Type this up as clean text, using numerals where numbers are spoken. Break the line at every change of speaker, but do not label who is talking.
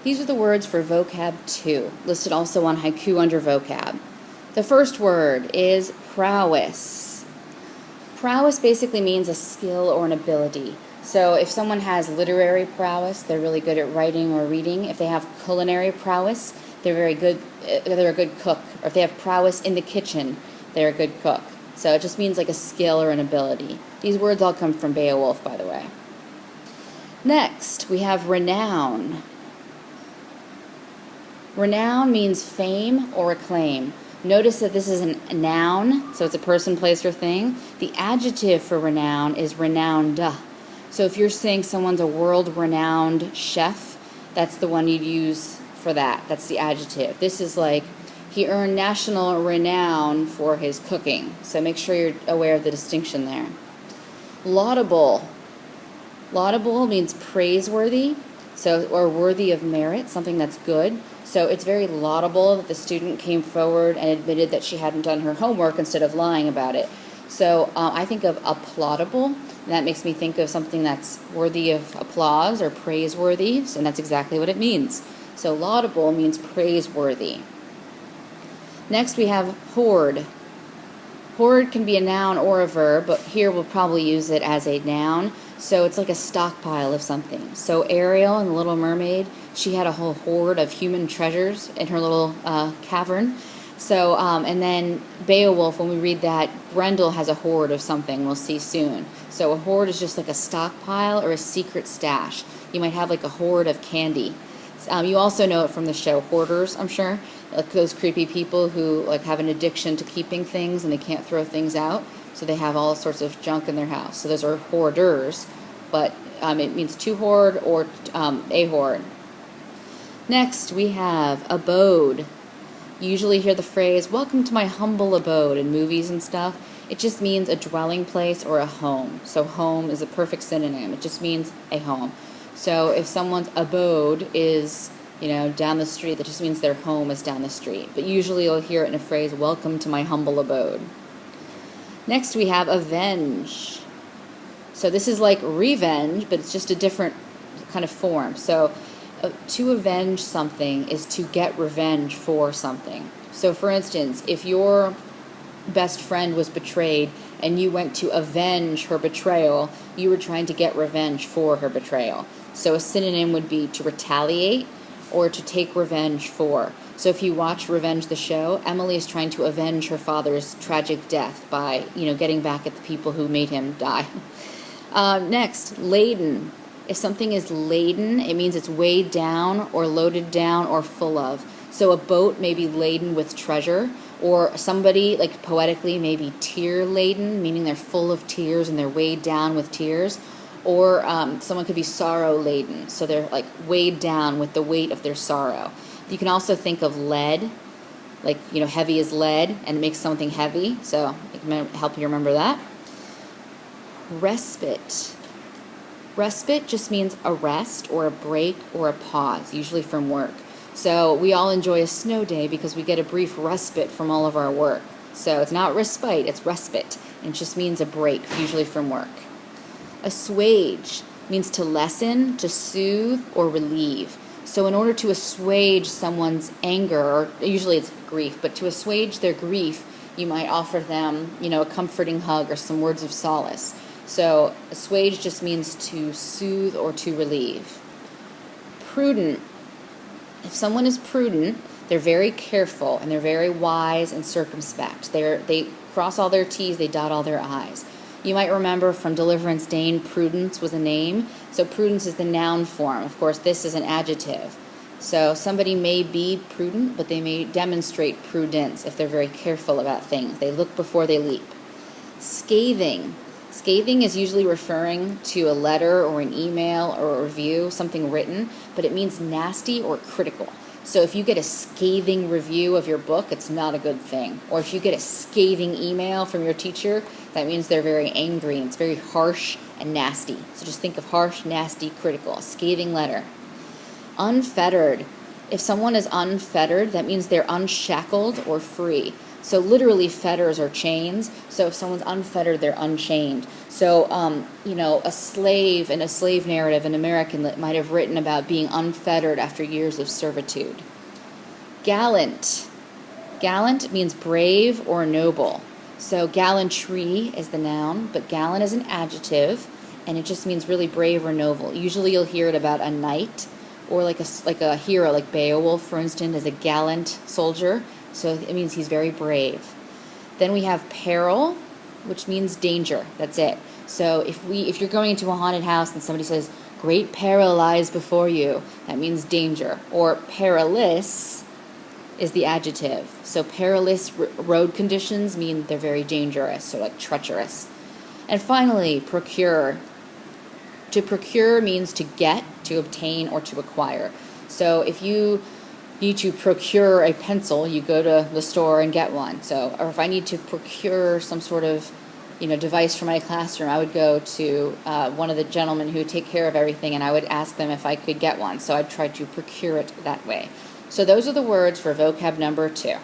These are the words for vocab 2, listed also on haiku under vocab. The first word is prowess. Prowess basically means a skill or an ability. So if someone has literary prowess, they're really good at writing or reading. If they have culinary prowess, they're a good cook. Or if they have prowess in the kitchen, they're a good cook. So it just means like a skill or an ability. These words all come from Beowulf, by the way. Next, we have renown. Renown means fame or acclaim. Notice that this is a noun, so it's a person, place, or thing. The adjective for renown is renowned. So if you're saying someone's a world-renowned chef, that's the one you'd use for that. That's the adjective. This is like, he earned national renown for his cooking. So make sure you're aware of the distinction there. Laudable. Laudable means praiseworthy, or worthy of merit, something that's good. So it's very laudable that the student came forward and admitted that she hadn't done her homework instead of lying about it. So I think of applaudable, and that makes me think of something that's worthy of applause or praiseworthy, and that's exactly what it means. So laudable means praiseworthy. Next we have hoard. Hoard can be a noun or a verb, but here we'll probably use it as a noun. So it's like a stockpile of something. So Ariel in The Little Mermaid, she had a whole hoard of human treasures in her little cavern. So, and then Beowulf, when we read that, Grendel has a hoard of something we'll see soon. So a hoard is just like a stockpile or a secret stash. You might have like a hoard of candy. You also know it from the show Hoarders, I'm sure. Like those creepy people who like have an addiction to keeping things and they can't throw things out. So they have all sorts of junk in their house. So those are hoarders, but it means to hoard or a hoard. Next, we have abode. You usually hear the phrase, "Welcome to my humble abode" in movies and stuff. It just means a dwelling place or a home. So home is a perfect synonym. It just means a home. So if someone's abode is, down the street, that just means their home is down the street. But usually you'll hear it in a phrase, "Welcome to my humble abode." Next we have avenge. So this is like revenge, but it's just a different kind of form. So to avenge something is to get revenge for something. So for instance, if your best friend was betrayed and you went to avenge her betrayal, you were trying to get revenge for her betrayal. So a synonym would be to retaliate or to take revenge for. So if you watch Revenge the show, Emily is trying to avenge her father's tragic death by, getting back at the people who made him die. Next, laden. If something is laden, it means it's weighed down or loaded down or full of. So a boat may be laden with treasure, or somebody, like poetically, may be tear-laden, meaning they're full of tears and they're weighed down with tears. Or someone could be sorrow-laden, so they're like weighed down with the weight of their sorrow. You can also think of lead, like, heavy as lead, and it makes something heavy, so it can help you remember that. Respite. Respite just means a rest or a break or a pause, usually from work. So we all enjoy a snow day because we get a brief respite from all of our work. So it's not respite, it's respite, and it just means a break, usually from work. Assuage means to lessen, to soothe, or relieve. So in order to assuage someone's anger, or usually it's grief, but to assuage their grief, you might offer them, a comforting hug or some words of solace. So assuage just means to soothe or to relieve. Prudent. If someone is prudent, they're very careful and they're very wise and circumspect. They cross all their T's, they dot all their I's. You might remember from Deliverance Dane, prudence was a name. So prudence is the noun form. Of course, this is an adjective. So somebody may be prudent, but they may demonstrate prudence if they're very careful about things. They look before they leap. Scathing. Scathing is usually referring to a letter or an email or a review, something written, but it means nasty or critical. So if you get a scathing review of your book, it's not a good thing. Or if you get a scathing email from your teacher, that means they're very angry and it's very harsh and nasty. So just think of harsh, nasty, critical, a scathing letter. Unfettered. If someone is unfettered, that means they're unshackled or free. So literally fetters are chains. So if someone's unfettered, they're unchained. So, a slave in a slave narrative, an American might have written about being unfettered after years of servitude. Gallant. Gallant means brave or noble. So gallantry is the noun, but gallant is an adjective, and it just means really brave or noble. Usually you'll hear it about a knight or like a hero, like Beowulf, for instance, is a gallant soldier. So it means he's very brave. Then we have peril, which means danger. That's it. So if you're going into a haunted house and somebody says, "Great peril lies before you," that means danger. Or perilous is the adjective. So perilous road conditions mean they're very dangerous, so like treacherous. And finally, procure. To procure means to get, to obtain, or to acquire. So if you need to procure a pencil, you go to the store and get one. So, or if I need to procure some sort of device for my classroom, I would go to one of the gentlemen who take care of everything, and I would ask them if I could get one. So I'd try to procure it that way. So those are the words for vocab number 2.